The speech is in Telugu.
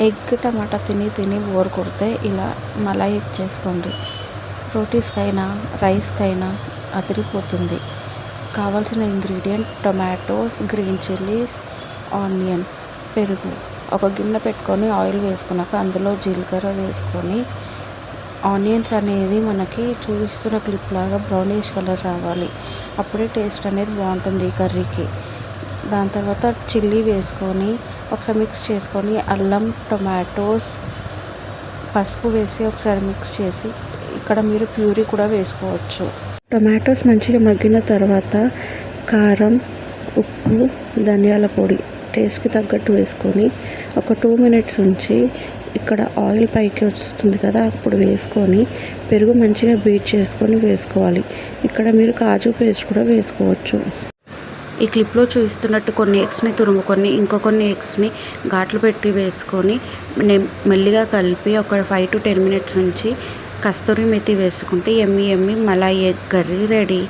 ఎగ్ టమాటా తిని తిని బోర్ కొడితే ఇలా మలాయి ఎగ్ చేసుకోండి. రోటీస్కైనా రైస్కైనా అదిరిపోతుంది. కావాల్సిన ingredient tomatoes, green chillies, onion, పెరుగు. ఒక గిన్నె పెట్టుకొని ఆయిల్ వేసుకున్నాక అందులో జీలకర్ర వేసుకొని ఆనియన్స్ అనేది మనకి చూపిస్తున్న క్లిప్ లాగా బ్రౌనిష్ కలర్ రావాలి. అప్పుడే టేస్ట్ అనేది బాగుంటుంది ఈ కర్రీకి. దాని తర్వాత చిల్లీ వేసుకొని ఒకసారి మిక్స్ చేసుకొని అల్లం, టొమాటోస్, పసుపు వేసి ఒకసారి మిక్స్ చేసి ఇక్కడ మీరు ప్యూరీ కూడా వేసుకోవచ్చు. టొమాటోస్ మంచిగా మగ్గిన తర్వాత కారం, ఉప్పు, ధనియాల పొడి టేస్ట్కి తగ్గట్టు వేసుకొని ఒక 2 మినిట్స్ ఉంచి ఇక్కడ ఆయిల్ పైకి వస్తుంది కదా అప్పుడు వేసుకొని పెరుగు మంచిగా బీట్ చేసుకొని వేసుకోవాలి. ఇక్కడ మీరు కాజు పేస్ట్ కూడా వేసుకోవచ్చు. ఈ క్లిప్లో చూపిస్తున్నట్టు కొన్ని ఎగ్స్ని తురుముకొని కొన్ని ఎగ్స్ని ఘాట్లు పెట్టి వేసుకొని మెల్లిగా కలిపి ఒక 5 to 10 మినిట్స్ నుంచి కస్తూరి మెతి వేసుకుంటే ఎమ్మి మలాయి ఎగ్ కర్రీ రెడీ.